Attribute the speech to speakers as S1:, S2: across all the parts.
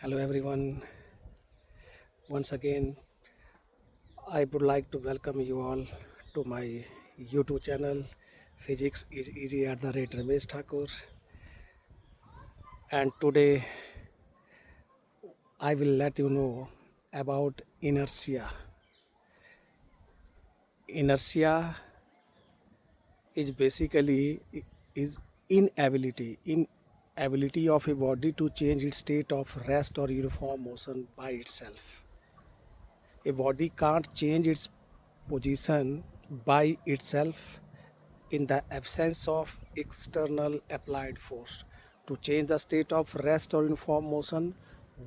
S1: Hello everyone. Once again, I would like to welcome you all to my YouTube channel Physics is Easy at the rate Ramesh Thakur. And today I will let you know about inertia. Inertia is basically is inability of a body to change its state of rest or uniform motion by itself. A body can't change its position by itself in the absence of external applied force. To change the state of rest or uniform motion,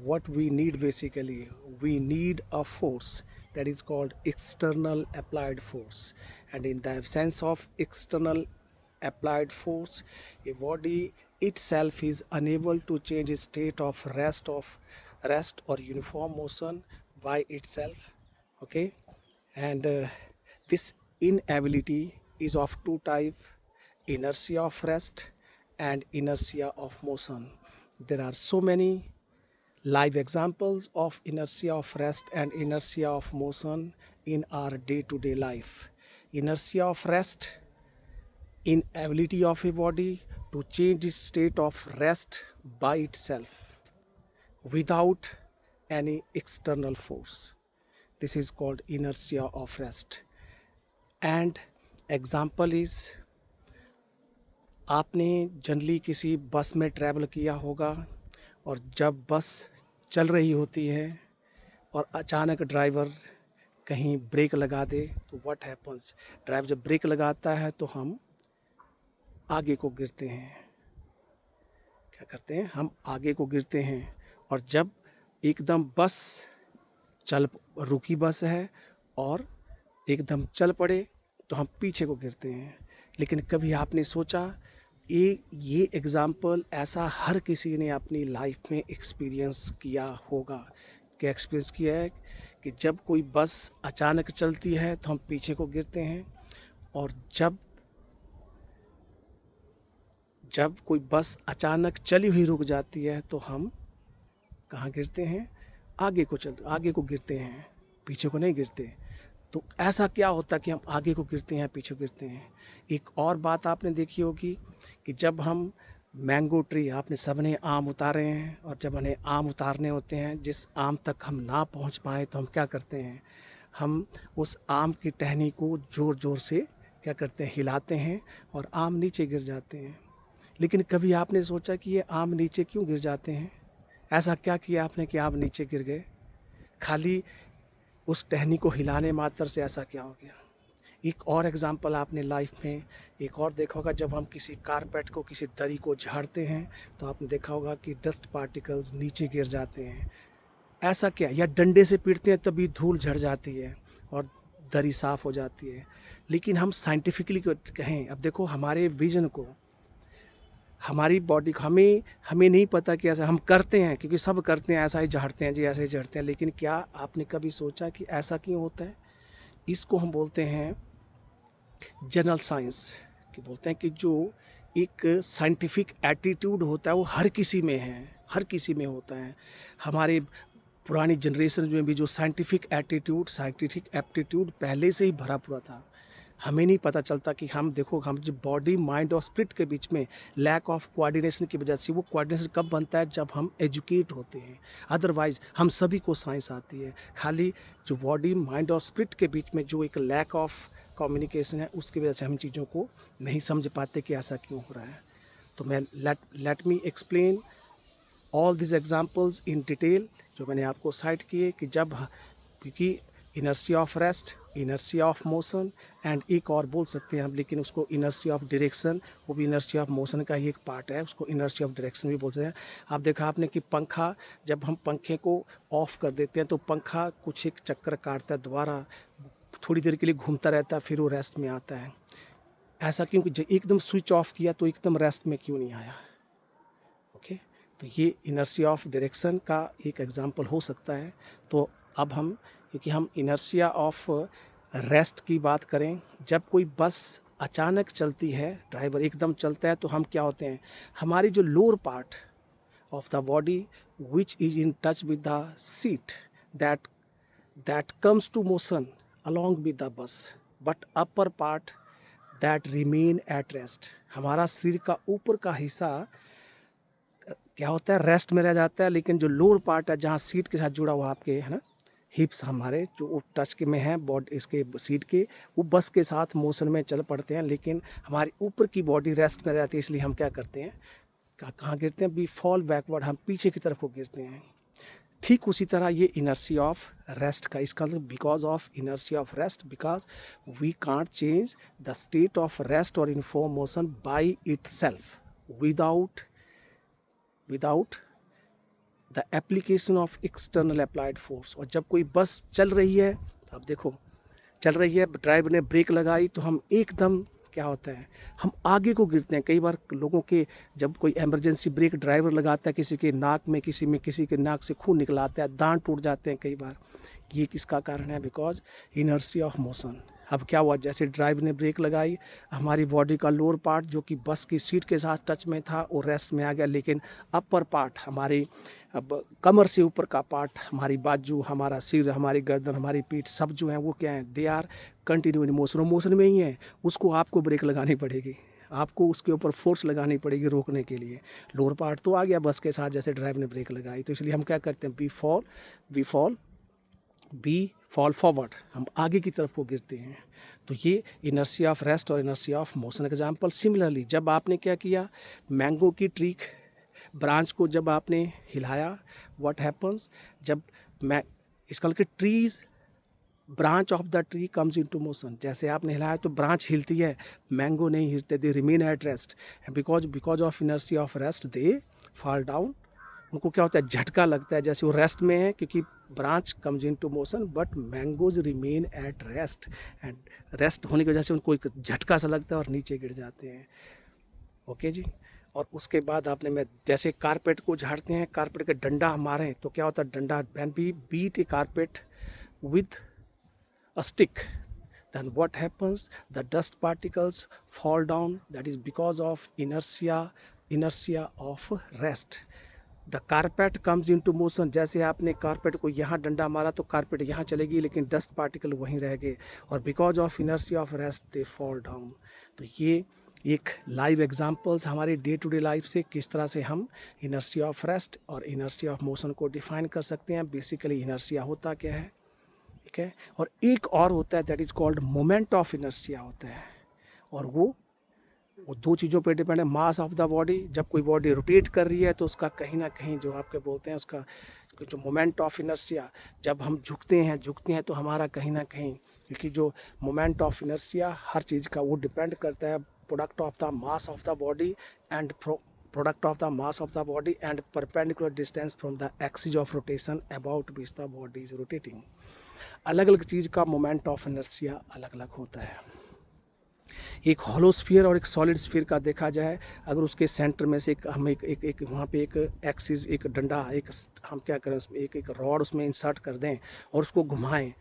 S1: what we need basically, we need a force that is called external applied force. And in the absence of external applied force, a body itself is unable to change its state of rest or uniform motion by itself. Okay, and this inability is of two types: inertia of rest and inertia of motion. There are so many live examples of inertia of rest and inertia of motion in our day-to-day life. Inertia of rest, inability of a body to change its state of rest by itself without any external force. This is called inertia of rest. And example is, आपने generally किसी बस में travel किया होगा और जब बस चल रही होती है और अचानक ड्राइवर कहीं ब्रेक लगा दे तो व्हाट हैपन्स, ड्राइवर जब ब्रेक लगाता है तो हम आगे को गिरते हैं। क्या करते हैं? हम आगे को गिरते हैं। और जब एकदम बस रुकी बस है और एकदम चल पड़े तो हम पीछे को गिरते हैं। लेकिन कभी आपने सोचा ये एग्ज़ाम्पल ऐसा हर किसी ने अपनी लाइफ में एक्सपीरियंस किया होगा। क्या एक्सपीरियंस किया है कि जब कोई बस अचानक चलती है तो हम पीछे को गिरते हैं, और जब कोई बस अचानक चली हुई रुक जाती है तो हम कहाँ गिरते हैं? आगे को गिरते हैं, पीछे को नहीं गिरते। तो ऐसा क्या होता है कि हम आगे को गिरते हैं, पीछे गिरते हैं? एक और बात आपने देखी होगी कि जब हम मैंगो ट्री, आपने सबने आम उतारे हैं, और जब उन्हें आम उतारने होते हैं, जिस आम तक हम ना पहुंच पाए तो हम क्या करते हैं? हम उस आम की टहनी को ज़ोर ज़ोर से क्या करते हैं? हिलाते हैं और आम नीचे गिर जाते हैं। लेकिन कभी आपने सोचा कि ये आम नीचे क्यों गिर जाते हैं? ऐसा क्या किया आपने कि आम नीचे गिर गए? खाली उस टहनी को हिलाने मात्र से ऐसा क्या हो गया? एक और एग्जांपल आपने लाइफ में एक और देखा होगा, जब हम किसी कारपेट को, किसी दरी को झाड़ते हैं तो आपने देखा होगा कि डस्ट पार्टिकल्स नीचे गिर जाते हैं। ऐसा क्या? या डंडे से पीटते हैं तभी धूल झड़ जाती है और दरी साफ़ हो जाती है। लेकिन हम साइंटिफिकली कहें, अब देखो हमारे विजन को, हमारी बॉडी को, हमें नहीं पता कि ऐसा हम करते हैं, क्योंकि सब करते हैं, ऐसा ही झाड़ते हैं जी, ऐसे ही झाड़ते हैं। लेकिन क्या आपने कभी सोचा कि ऐसा क्यों होता है? इसको हम बोलते हैं जनरल साइंस, कि बोलते हैं कि जो एक साइंटिफिक एटीट्यूड होता है वो हर किसी में है, हर किसी में होता है। हमारे पुरानी जनरेशन में भी जो साइंटिफिक एप्टीट्यूड पहले से ही भरा पूरा था। हमें नहीं पता चलता कि हम देखो, हम जो बॉडी, माइंड और स्पिरिट के बीच में लैक ऑफ कोऑर्डिनेशन की वजह से, वो कोऑर्डिनेशन कब बनता है? जब हम एजुकेट होते हैं। अदरवाइज हम सभी को साइंस आती है, खाली जो बॉडी, माइंड और स्पिरिट के बीच में जो एक लैक ऑफ कम्युनिकेशन है, उसकी वजह से हम चीज़ों को नहीं समझ पाते कि ऐसा क्यों हो रहा है। तो मैं let me explain all this examples in detail, जो मैंने आपको साइट किए, कि जब, क्योंकि inertia of rest, inertia of motion, and एक और बोल सकते हैं हम, लेकिन उसको इनर्शिया ऑफ डायरेक्शन, वो भी इनर्शिया ऑफ मोशन का ही एक पार्ट है, उसको इनर्शिया ऑफ डायरेक्शन भी बोल सकते हैं। आप देखा आपने कि पंखा, जब हम पंखे को ऑफ कर देते हैं तो पंखा कुछ एक चक्कर काटता है, दोबारा थोड़ी देर के लिए घूमता रहता है, फिर वो रेस्ट में आता है। ऐसा क्यों कि एकदम स्विच ऑफ किया तो एकदम रेस्ट में क्यों नहीं आया? ओके, तो ये इनर्शिया ऑफ डायरेक्शन का एक एग्जांपल हो सकता है। तो अब हम, क्योंकि हम इनर्शिया ऑफ रेस्ट की बात करें, जब कोई बस अचानक चलती है, ड्राइवर एकदम चलता है, तो हम क्या होते हैं? हमारी जो lower part, of the body which is in touch with the seat that comes to motion along with the bus, but upper part that remain at rest. हमारा शरीर का ऊपर का हिस्सा क्या होता है, रेस्ट में रह जाता है, लेकिन जो लोअर पार्ट है जहाँ सीट के साथ जुड़ा हुआ आपके है ना, हिप्स हमारे जो टच के में है बॉडी इसके सीट के, वो बस के साथ मोशन में चल पड़ते हैं, लेकिन हमारी ऊपर की बॉडी रेस्ट में रहती है। इसलिए हम क्या करते हैं, कहाँ गिरते हैं, वी फॉल बैकवर्ड, हम पीछे की तरफ को गिरते हैं। ठीक उसी तरह ये इनर्सी ऑफ रेस्ट का, इसका because of inertia of rest, because we can't change the state of rest और uniform motion by itself without the application of external applied force. और जब कोई बस चल रही है, अब देखो चल रही है, ड्राइवर ने ब्रेक लगाई तो हम एकदम क्या होता है, हम आगे को गिरते हैं। कई बार लोगों के जब कोई इमरजेंसी ब्रेक ड्राइवर लगाता है, किसी के नाक में किसी के नाक से खून निकल आता है, दांत टूट जाते हैं कई बार, ये किसका कारण है, बिकॉज इनर्सी ऑफ मोशन। अब क्या हुआ, जैसे ड्राइवर ने ब्रेक लगाई, हमारी बॉडी का लोअर पार्ट जो कि बस की सीट के साथ टच में था वो रेस्ट में आ गया, लेकिन अपर पार्ट हमारी अब कमर से ऊपर का पार्ट, हमारी बाजू, हमारा सिर, हमारी गर्दन, हमारी पीठ, सब जो है वो क्या है, they are continue in motion, motion में ही है। उसको आपको ब्रेक लगानी पड़ेगी, आपको उसके ऊपर फोर्स लगानी पड़ेगी रोकने के लिए। लोअर पार्ट तो आ गया बस के साथ जैसे ड्राइवर ने ब्रेक लगाई, तो इसलिए हम क्या करते हैं, बी फॉल फॉरवर्ड, हम आगे की तरफ को गिरते हैं। तो ये इनर्सी ऑफ रेस्ट और inertia of motion example. Similarly जब आपने क्या किया, मैंगो की ट्री ब्रांच को जब आपने हिलाया, व्हाट हैपन्स, जब मैं इसका मतलब trees branch of the tree comes into motion, जैसे आपने हिलाया तो ब्रांच हिलती है, मैंगो नहीं हिलते, they remain at rest, because of inertia of rest they fall down. उनको क्या होता है, झटका लगता है, जैसे वो रेस्ट में है, क्योंकि branch comes into motion but mangoes remain at rest, and rest होने की वजह से उनको एक झटका सा लगता है और नीचे गिर जाते हैं। ओके जी। और उसके बाद आपने मैं जैसे कारपेट को झाड़ते हैं, कारपेट का डंडा हम मारें तो क्या होता है, डंडा when we beat a carpet with a stick, then what happens, the dust particles fall down, that is because of inertia of rest. The carpet comes into motion, जैसे आपने कारपेट को यहाँ डंडा मारा तो कारपेट यहाँ चलेगी, लेकिन डस्ट पार्टिकल वहीं रह गए, और because of inertia of rest they fall down. तो ये एक लाइव एग्जांपल्स हमारे डे टू डे लाइफ से किस तरह से हम इनर्शिया ऑफ रेस्ट और इनर्शिया ऑफ मोशन को डिफाइन कर सकते हैं। बेसिकली इनर्शिया होता क्या है, ठीक है, और एक और होता है that is called moment of inertia होता है, और वो दो चीज़ों पे डिपेंड है। मास ऑफ द बॉडी, जब कोई बॉडी रोटेट कर रही है तो उसका कहीं ना कहीं जो आपके बोलते हैं उसका जो मोमेंट ऑफ इनर्शिया, जब हम झुकते हैं तो हमारा कहीं ना कहीं, क्योंकि जो मोमेंट ऑफ इनर्शिया हर चीज़ का वो डिपेंड करता है product of the mass of the body and product of the mass of the body and perpendicular distance from the axis of rotation about which the body is rotating। अलग अलग चीज़ का moment of inertia अलग अलग होता है। एक hollow sphere और एक सॉलिड स्फीयर का देखा जाए, अगर उसके सेंटर में से हम एक वहाँ पे एक एक्सिस, एक डंडा, एक हम क्या करें उसमें एक रॉड उसमें इंसर्ट कर दें और उसको घुमाएं,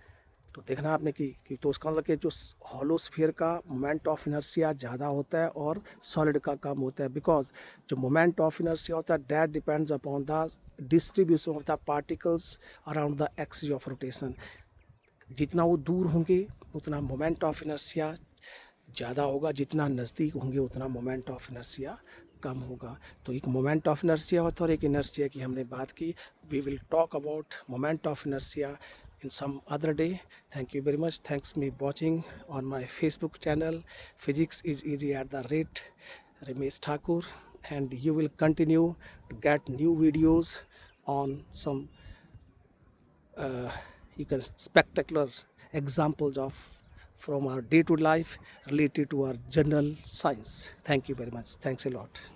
S1: तो देखना आपने कि तो उसका मतलब कि जो हॉलो स्फीयर का मोमेंट ऑफ इनर्शिया ज़्यादा होता है और सॉलिड का कम होता है, बिकॉज जो मोमेंट ऑफ इनर्शिया होता है that depends upon the distribution of the particles around the axis of rotation. जितना वो दूर होंगे उतना मोमेंट ऑफ इनर्शिया ज़्यादा होगा, जितना नज़दीक होंगे उतना मोमेंट ऑफ इनर्शिया कम होगा। तो एक मोमेंट ऑफ इनर्शिया होता है और एक इनर्शिया की हमने बात की। We will talk about moment of inertia in some other day. Thank you very much. Thanks me watching on my Facebook channel Physics is Easy @Ramesh Thakur, and you will continue to get new videos on some spectacular examples of from our day-to-day life related to our general science. Thank you very much. Thanks a lot.